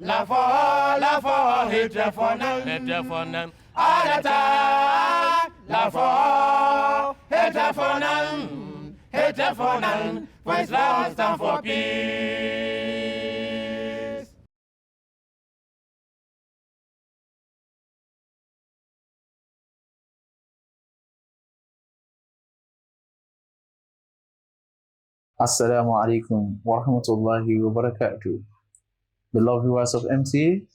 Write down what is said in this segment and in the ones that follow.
La for, hit for none. All the time. La for, hit for none. For Islam stand for peace. Assalamu alaikum wa rahmatullahi wa barakatuh. Beloved viewers of MTA,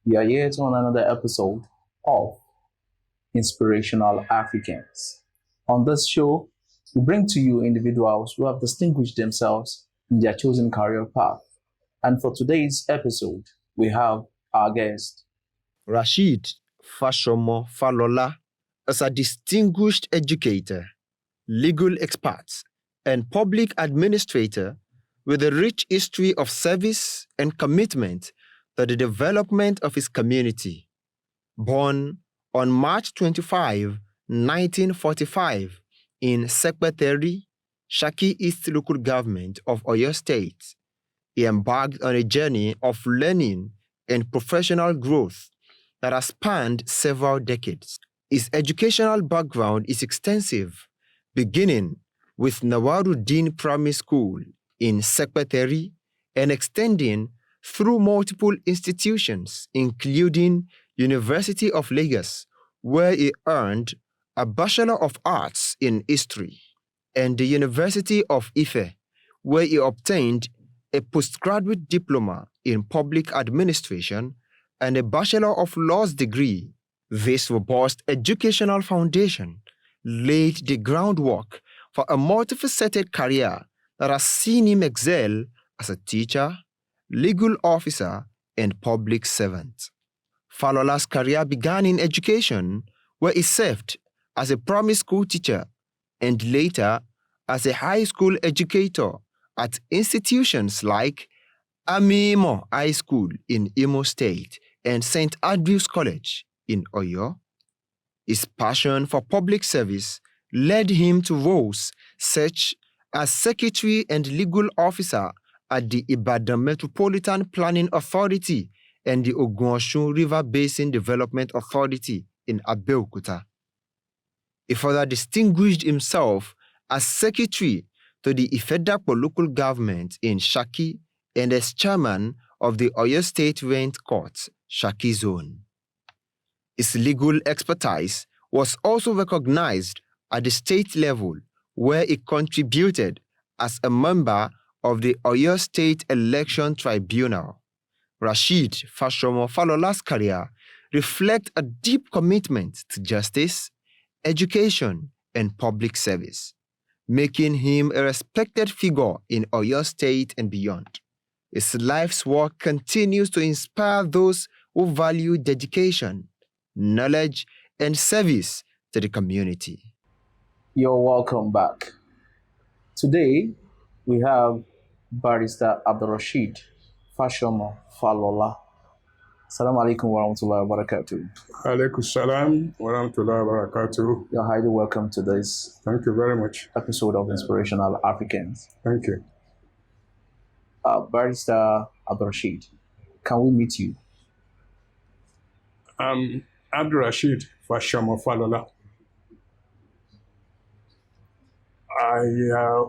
we are here on another episode of Inspirational Africans. On this show, we bring to you individuals who have distinguished themselves in their chosen career path. And for today's episode, we have our guest, Rasheed Fasomo Falola is a distinguished educator, legal expert, and public administrator with a rich history of service and commitment to the development of his community. Born on March 25, 1945, in Secretary, Shaki East Local Government of Oyo State, he embarked on a journey of learning and professional growth that has spanned several decades. His educational background is extensive, beginning with Nawaruddin Primary School in Secretary and extending through multiple institutions, including University of Lagos, where he earned a Bachelor of Arts in History, and the University of Ife, where he obtained a postgraduate diploma in public administration and a Bachelor of Laws degree. This robust educational foundation laid the groundwork for a multifaceted career that has seen him excel as a teacher, legal officer, and public servant. Falola's career began in education, where he served as a primary school teacher and later as a high school educator at institutions like Amimo High School in Imo State and St. Andrew's College in Oyo. His passion for public service led him to roles such as Secretary and Legal Officer at the Ibadan Metropolitan Planning Authority and the Ogun-Osun River Basin Development Authority in Abeokuta. He further distinguished himself as Secretary to the Ifedapo local government in Shaki and as chairman of the Oyo State Rent Court, Shaki Zone. His legal expertise was also recognized at the state level, where he contributed as a member of the Oyo State Election Tribunal. Rasheed Fasomo Falola's career reflects a deep commitment to justice, education, and public service, making him a respected figure in Oyo State and beyond. His life's work continues to inspire those who value dedication, knowledge, and service to the community. you're welcome back. Today, we have Barrister Rasheed Fasomo Falola. Assalamu alaikum wa rahmatullahi wa barakatuh. Alaikum salam wa rahmatullahi wa barakatuh. You're highly welcome to this Thank you very much. episode of Inspirational Africans. Thank you. Barrister Rasheed, can we meet you? I'm Rasheed Fasomo Falola.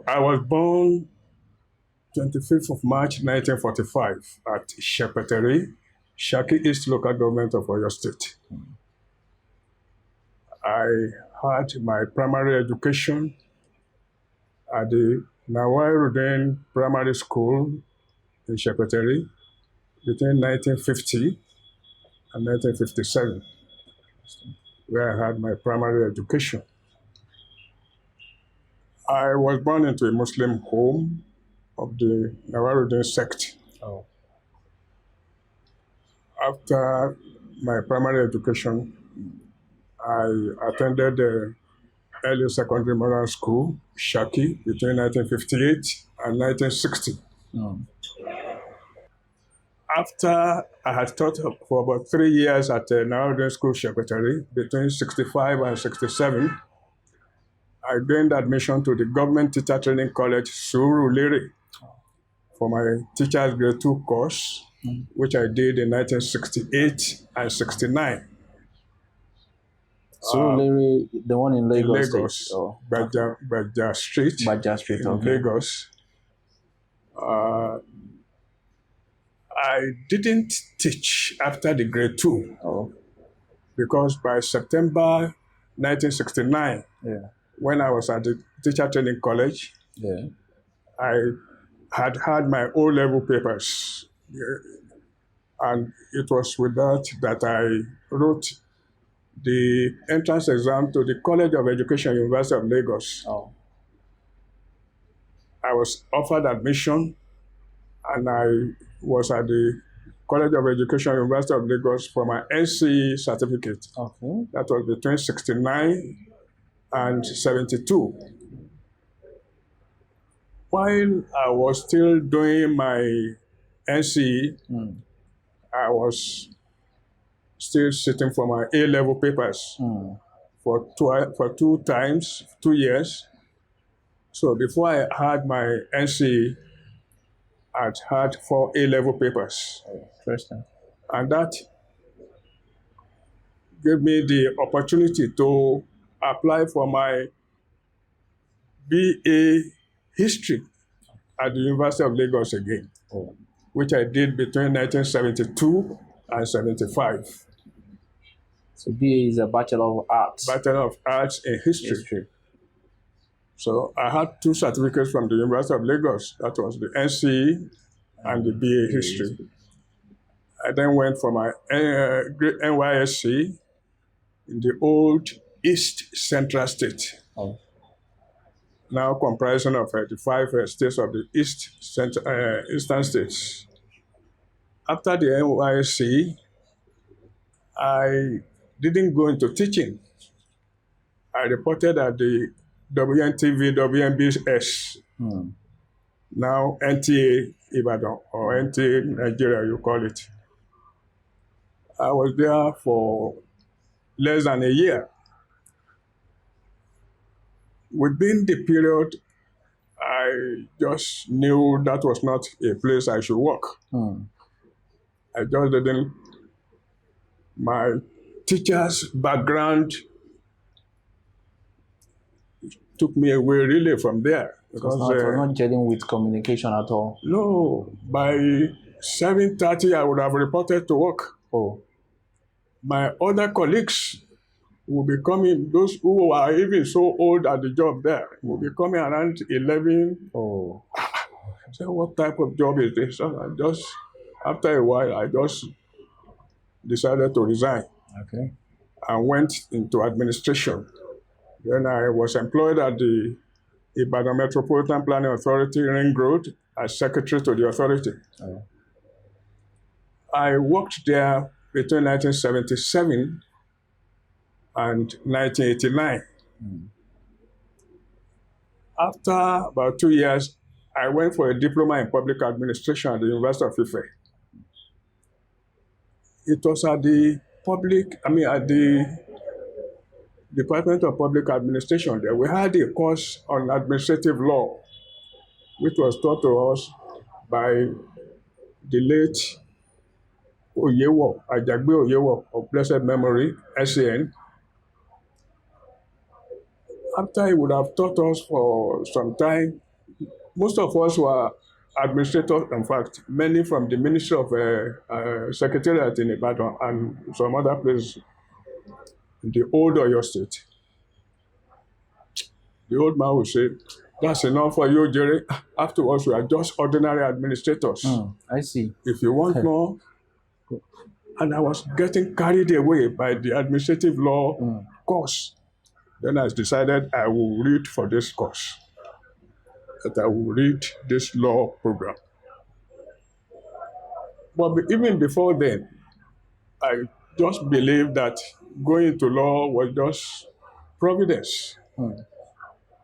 I was born 25th of March 1945 at Shepeteri, Shaki East Local Government of Oyo State. I had my primary education at the Nawaruddin Primary School in Shepeteri between 1950 and 1957, where I had my primary education. I was born into a Muslim home of the Nawaruddin sect. Oh. After my primary education, I attended the early secondary modern school, Shaki, between 1958 and 1960. Oh. After I had taught for about 3 years at the Nawaruddin School Secretary, between 65 and 67, I gained admission to the Government Teacher Training College, Surulere, for my teacher's grade 2 course, which I did in 1968 and 69 Surulere, the one in in Lagos, Lagos, State. Oh, Baja Street, Baja Street, in okay. Lagos. I didn't teach after the grade 2 because by September 1969, when I was at the teacher training college, I had my O-level papers. And it was with that I wrote the entrance exam to the College of Education, University of Lagos. I was offered admission, and I was at the College of Education, University of Lagos for my NCE certificate. That was between 69 and 72. While I was still doing my NCE, I was still sitting for my A-level papers for 2 years. So before I had my NCE, I'd had 4 A-level papers. Interesting. And that gave me the opportunity to apply for my BA History at the University of Lagos again, which I did between 1972 and 75. So BA is a Bachelor of Arts. Bachelor of Arts in History. So I had 2 certificates from the University of Lagos. That was the NCE and the BA History. I then went for my NYSC in the old East Central State, now comprising of the 5 states of the Eastern States. After the NYSC, I didn't go into teaching. I reported at the WNTV, WNBS, now NTA Ibadan, or NTA Nigeria, you call it. I was there for less than a year. Within the period, I just knew that was not a place I should work. I just didn't. My teacher's background took me away really from there. Because we're not gelling with communication at all. No, by 7:30, I would have reported to work. My other colleagues will be coming, those who are even so old at the job there, will be coming around 11. So what type of job is this? So after a while, I just decided to resign. And went into administration. Then I was employed at the Ibadan Metropolitan Planning Authority, Ring Road, as secretary to the authority. I worked there between 1977 and 1989. After about 2 years, I went for a diploma in public administration at the University of Ife. It was at the Department of Public Administration there. We had a course on administrative law, which was taught to us by the late Ajagbe Oyewo of blessed memory, SAN. After he would have taught us for some time, most of us were administrators, in fact, many from the Ministry of Secretariat in Ibadan and some other places in the old Oyo State. The old man would say, "That's enough for you, Jerry. Afterwards, we are just ordinary administrators. I see. If you want more." And I was getting carried away by the administrative law course. Then I decided I will read for this course, that I will read this law program. But even before then, I just believed that going into law was just providence.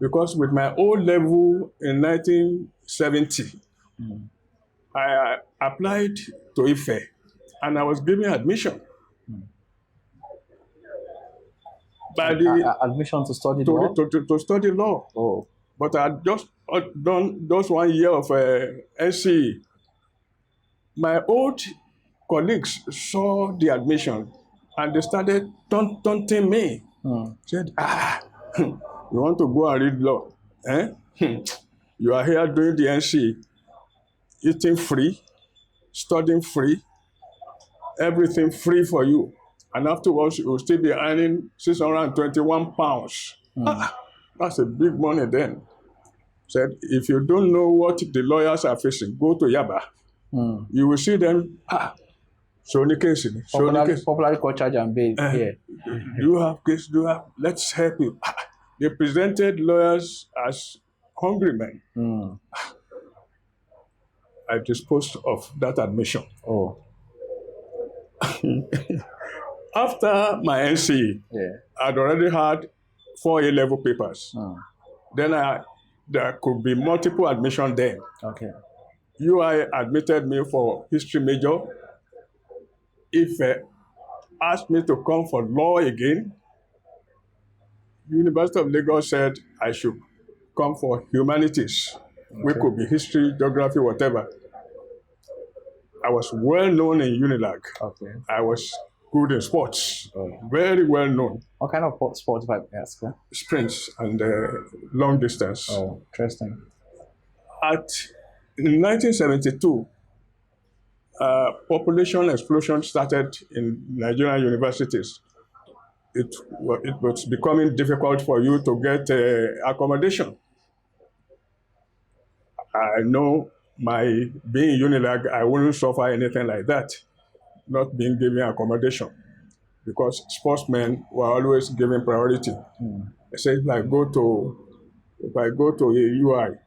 Because with my O-level in 1970, I applied to Ife, and I was given admission. Admission to study law? To study law. But I had just done just 1 year of NCE. My old colleagues saw the admission and they started taunting me. Said, you want to go and read law? Eh? You are here doing the NCE, eating free, studying free, everything free for you. And afterwards, you will still be earning 621 pounds. That's a big money then. Said, if you don't know what the lawyers are facing, go to Yaba. You will see them, so the case. Popularly called charge and bail here. Do you have case? Do you have? Let's help you. They presented lawyers as hungry men. I disposed of that admission. Oh. After my NCE, I'd already had 4 A-level papers. Then there could be multiple admission then. Okay. UI admitted me for history major. If asked me to come for law again, University of Lagos said I should come for humanities. We could be history, geography, whatever. I was well known in Unilag. Okay. I was good in sports, very well known. What kind of sports if I ask? Sprints and long distance. Oh, interesting. In 1972, population explosion started in Nigerian universities. It was becoming difficult for you to get accommodation. I know my being in Unilag, I wouldn't suffer anything like that, not being given accommodation, because sportsmen were always given priority. I said, if I go to a UI,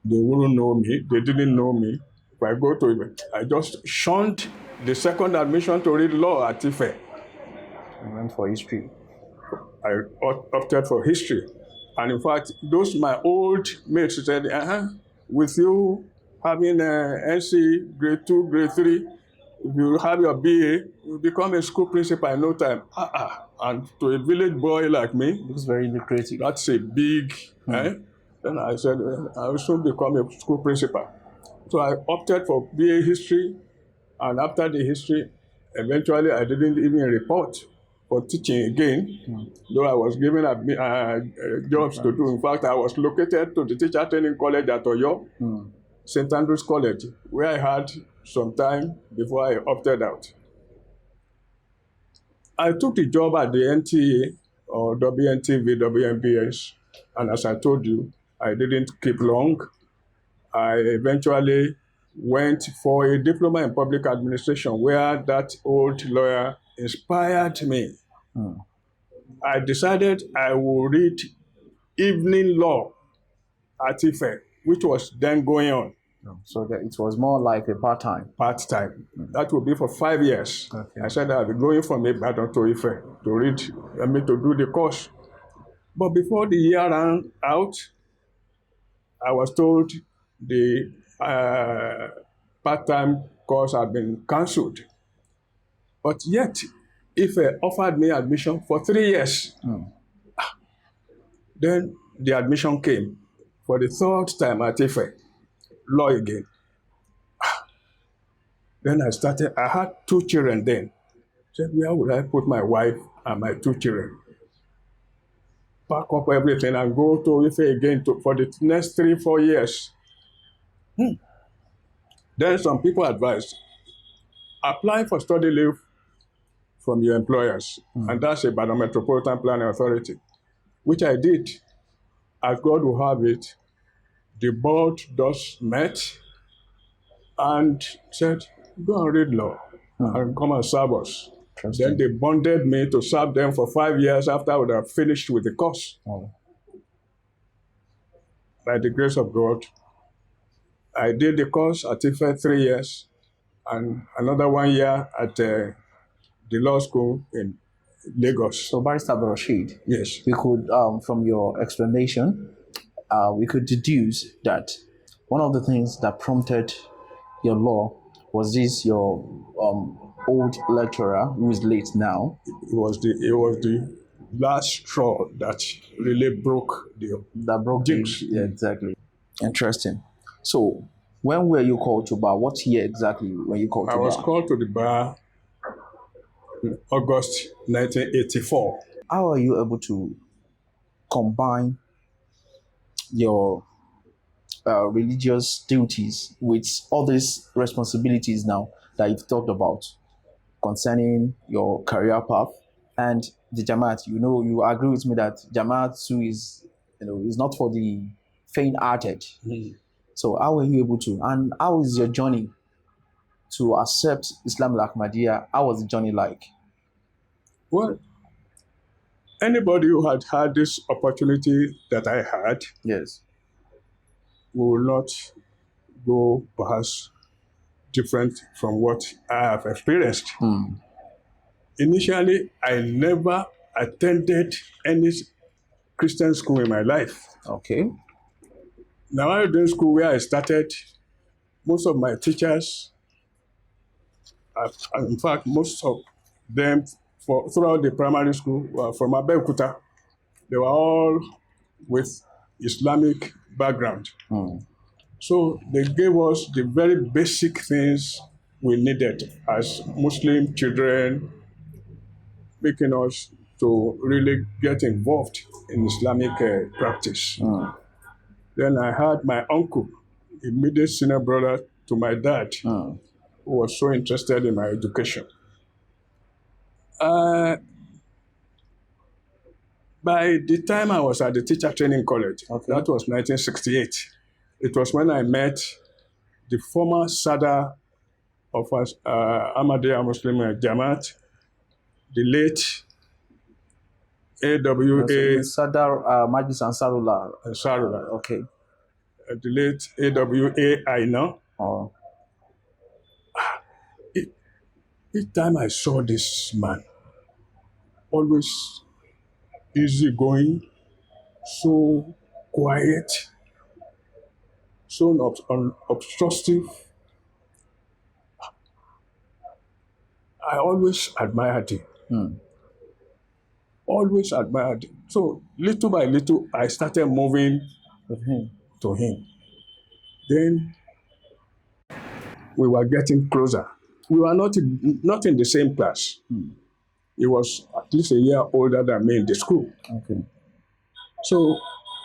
they wouldn't know me. They didn't know me. If I go to, I just shunned the second admission to read law at Ife. I went for history. I opted for history. And in fact, my old mates said, with you having NC grade 2, grade 3, if you have your BA, you become a school principal in no time. And to a village boy like me, looks very lucrative. That's a big, Then I said, I will soon become a school principal. So I opted for BA history, and after the history, eventually I didn't even report for teaching again, though I was given jobs to do. In fact, I was located to the teacher training college at Oyo, St. Andrews College, where I had some time before I opted out. I took the job at the NTA or WNTV, WNBS, and as I told you, I didn't keep long. I eventually went for a diploma in public administration where that old lawyer inspired me. I decided I would read evening law at Ife, which was then going on. So that it was more like a part-time. Part-time. That would be for 5 years. Okay. I said I'll be going from Ibadan to Ife to read, to do the course. But before the year ran out, I was told the part-time course had been cancelled. But yet, Ife offered me admission for 3 years. Then the admission came for the third time at Ife, law again. Then I had 2 children then. I said, where would I put my wife and my 2 children? Pack up everything and go to Ife again for the next 3-4 years. Then some people advised, apply for study leave from your employers, and that's a Ibadan Metropolitan Planning Authority, which I did. As God will have it, the board just met and said, go and read law and come and serve us. Then they bonded me to serve them for 5 years after I would have finished with the course. By the grace of God, I did the course at Ife 3 years and another 1 year at the law school in Lagos. So Barrister Rasheed, yes, we could, from your explanation, we could deduce that one of the things that prompted your law was your old lecturer who is late now. It was the last straw that really broke the jinx. Yeah, exactly. Interesting. So, when were you called to bar? What year exactly were you called I to was bar? called to the bar in August 1984. How are you able to combine your religious duties with all these responsibilities now that you've talked about concerning your career path and the Jamaat? You know, you agree with me that Jamaat too is not for the faint-hearted. So how were you able to? And how is your journey to accept Islam al Ahmadiyya? How was the journey like? Well, anybody who had had this opportunity that I had Yes. will not go perhaps different from what I have experienced. Initially, I never attended any Christian school in my life. Okay. Now, I was doing school where I started, most of my teachers, in fact, most of them throughout the primary school were from Abeokuta. They were all with Islamic background. So they gave us the very basic things we needed as Muslim children, making us to really get involved in Islamic practice. Then I had my uncle, immediate senior brother to my dad, who was so interested in my education. By the time I was at the teacher training college, that was 1968, it was when I met the former Sada of Ahmadiyya Muslim Jamaat, the late AWA Sadar Majlis Ansarullah. Ansarullah, Okay. the late AWA Aina. Oh. Each time I saw this man, always easygoing, so quiet, so unobstructive, I always admired him. Always admired him. So little by little, I started moving to him. Then we were getting closer. We were not in the same class. He was at least a year older than me in the school. Okay. So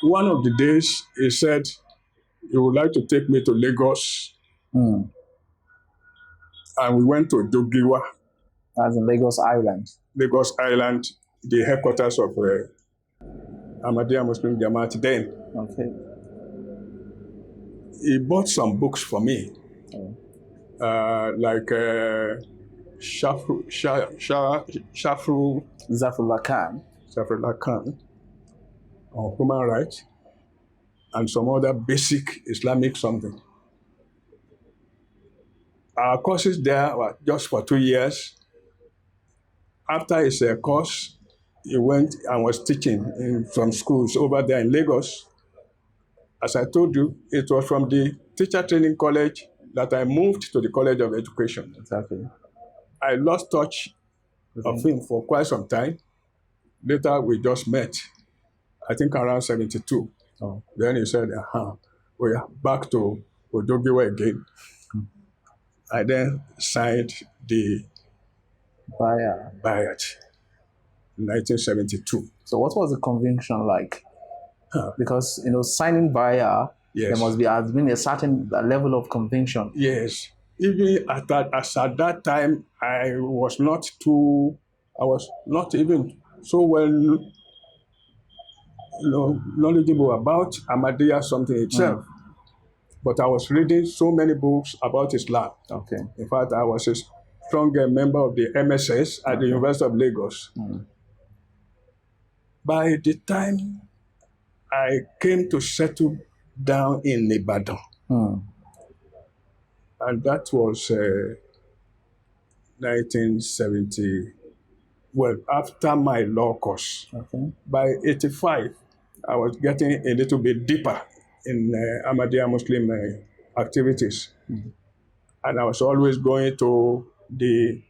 one of the days, he said he would like to take me to Lagos. And we went to Jogiwa. As in Lagos Island. Lagos Island, the headquarters of Ahmadiyya Muslim Jamaat then. Okay. He bought some books for me, like Shafru Zafrullah Khan on human rights, and some other basic Islamic something. Our courses there were just for 2 years. After his course, he went and was teaching in some schools over there in Lagos. As I told you, it was from the teacher training college that I moved to the College of Education. Exactly. I lost touch of him for quite some time. Later, we just met, I think around 72. Oh. Then he said, we are back to Ojogiwa again. I then signed the Bayat in 1972. So what was the conviction like? Because, signing Baya, Yes. there has been a certain level of conviction. Yes. Even at that time, I was not even so well knowledgeable about Ahmadiyya something itself. But I was reading so many books about Islam. Okay. In fact, I was a strong member of the MSS at the University of Lagos. By the time I came to settle down in Ibadan, and that was 1970, after my law course. Okay. By 85, I was getting a little bit deeper in Ahmadiyya Muslim activities. And I was always going to the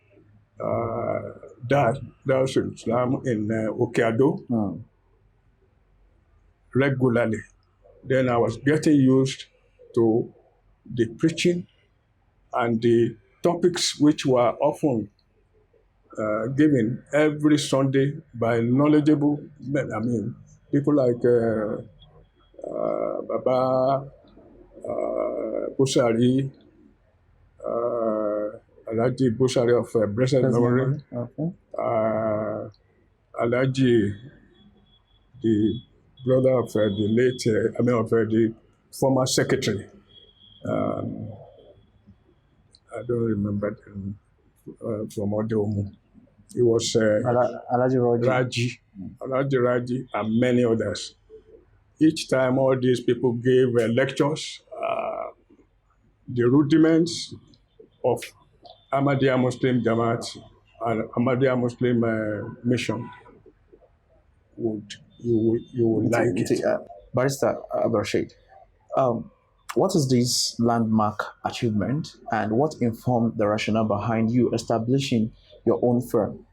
Darul Islam in Okeado regularly. Then I was getting used to the preaching and the topics which were often given every Sunday by knowledgeable men. I mean, people like Baba Busari, Alhaji Busari of blessed memory, Okay. Alhaji, the brother of the late, of the former secretary. I don't remember them, from Odeomu. It was Alaji Raji, Alhaji Raji, and many others. Each time all these people gave lectures, the rudiments of Ahmadiyya Muslim Jamaat and Ahmadiyya Muslim mission you would like it. Barrister Rasheed, what is this landmark achievement and what informed the rationale behind you establishing your own firm?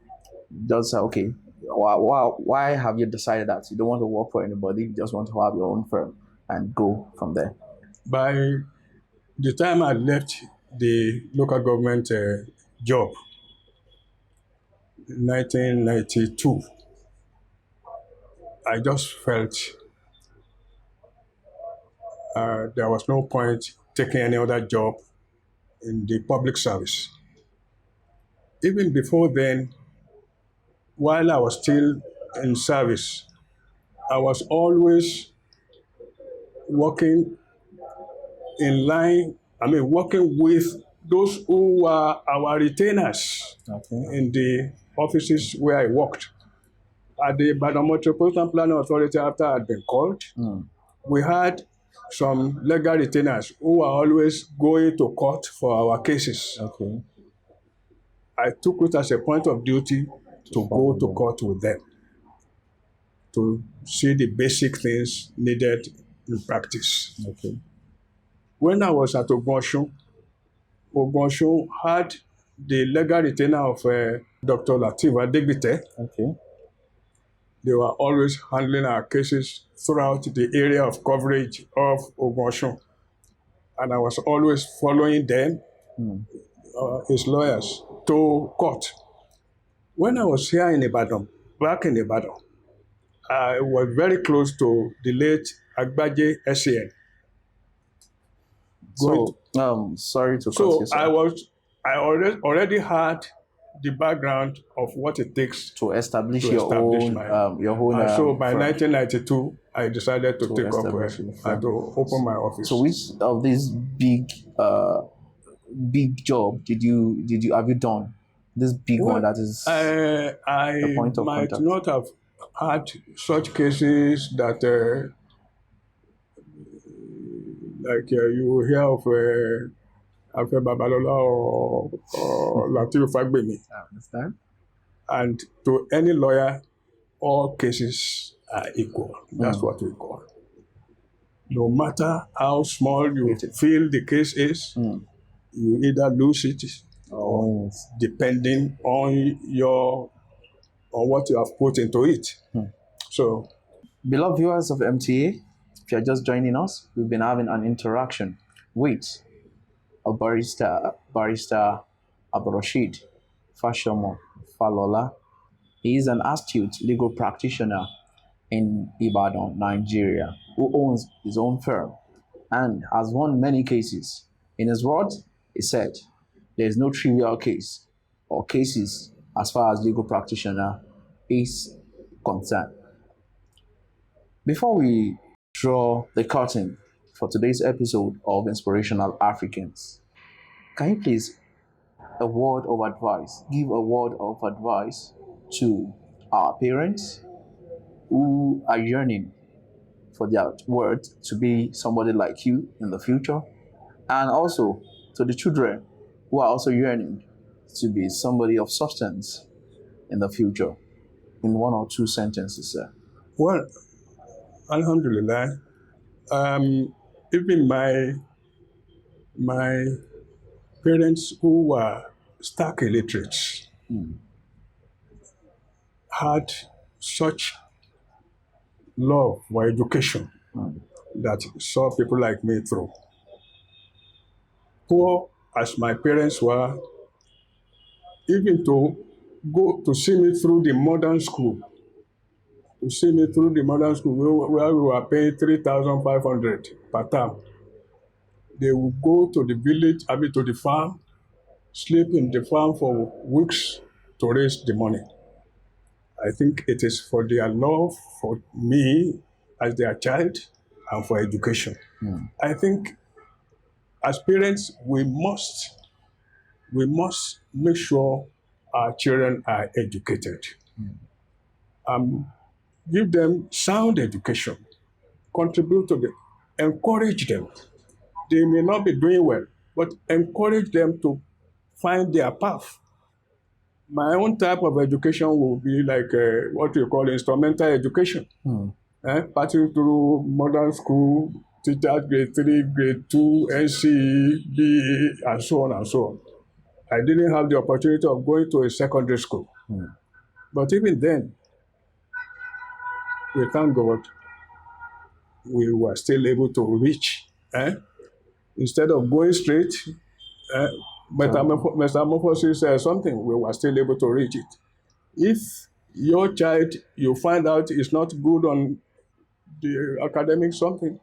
Just okay, why have you decided that you don't want to work for anybody, you just want to have your own firm and go from there? By the time I left the local government job in 1992, I just felt there was no point taking any other job in the public service. Even before then, while I was still in service, I was always working in line, working with those who were our retainers in the offices where I worked. At the Ibadan Metropolitan Planning Authority, after I had been called, we had some legal retainers who were always going to court for our cases. Okay. I took it as a point of duty to go to court with them to see the basic things needed in practice. Okay. When I was at Ogunshun had the legal retainer of Dr. Lateef Adegbite. Okay. They were always handling our cases throughout the area of coverage of Ogunshun. And I was always following them, his lawyers, to court. When I was here in Ibadan, back in Ibadan, I was very close to the late Agbaje SAN. So, sorry to cut you, sir. I already had the background of what it takes to establish your own. So by 1992, I decided to take up and to open my office. So which of these big job have you done? This big one that is I the point of might contact. not have had such cases that like you hear of Afe Babalola or Lateef Fagbemi. I understand. And to any lawyer, all cases are equal. That's what we call. No matter how small you feel the case is, you either lose it or depending on what you have put into it. So, beloved viewers of MTA, if you're just joining us, we've been having an interaction with a barrister Rasheed Fasomo Falola. He is an astute legal practitioner in Ibadan, Nigeria, who owns his own firm and has won many cases. In his words, he said, there is no trivial case or cases as far as legal practitioner is concerned. Before we draw the curtain for today's episode of Inspirational Africans, can you please give a word of advice to our parents who are yearning for their word to be somebody like you in the future, and also to the children who are also yearning to be somebody of substance in the future, in one or two sentences, sir? Well, Alhamdulillah, even my parents who were stark illiterates, had such love for education that saw people like me through. Poor as my parents were, even to go to see me through the modern school, where we were paying 3,500 per term. They would go to the village, to the farm, sleep in the farm for weeks to raise the money. I think it is for their love for me as their child and for education. I think as parents, we must make sure our children are educated. Give them sound education, contribute to them, encourage them. They may not be doing well, but encourage them to find their path. My own type of education will be like what we call instrumental education. Passing through modern school, teachers grade 3, grade 2, NCE, BE, and so on and so on. I didn't have the opportunity of going to a secondary school. But even then, we thank God, we were still able to reach. Instead of going straight, metamorphosis something, we were still able to reach it. If your child, you find out is not good on the academic something,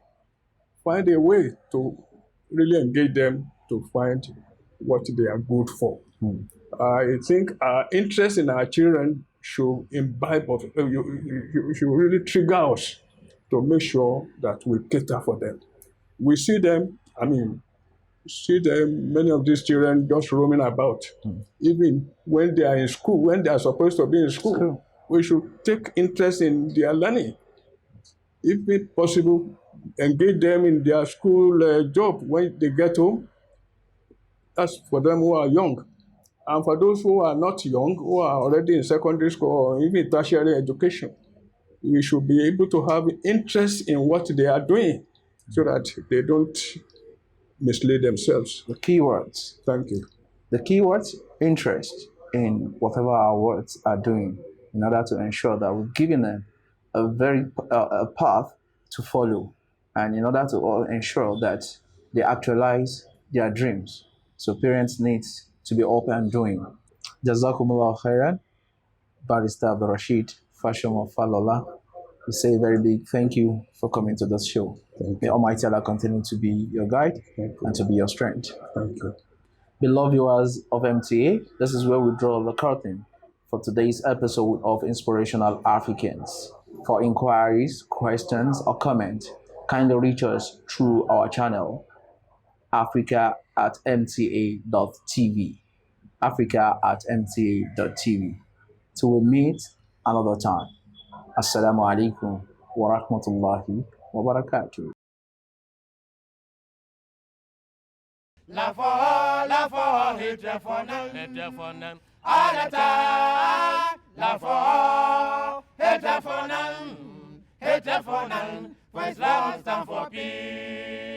find a way to really engage them to find what they are good for. I think our interest in our children should imbibe of, you should really trigger us to make sure that we cater for them. We see them, many of these children just roaming about. Even when they are in school, when they are supposed to be in school, we should take interest in their learning. If it's possible, engage them in their school job when they get home. That's for them who are young. And for those who are not young, who are already in secondary school or even tertiary education, we should be able to have interest in what they are doing so that they don't mislead themselves. The keywords. Thank you. The keywords, interest in whatever our words are doing, in order to ensure that we're giving them a path to follow, and in order to ensure that they actualize their dreams. So parents need to be open and doing. Jazakumullah khairan, Barrister Rasheed Fasomo Falola. We say a very big thank you for coming to this show. May Almighty Allah continue to be your guide and to be your strength. Thank you. Beloved viewers of MTA, this is where we draw the curtain for today's episode of Inspirational Africans. For inquiries, questions, or comments, kindly reach us through our channel, africa@mta.tv. africa@mta.tv. Till we meet another time. Assalamu alaikum wa rahmatullahi wa barakatuh. La for, hit for them, Alata, la for, hit for them, for Islam stand for peace.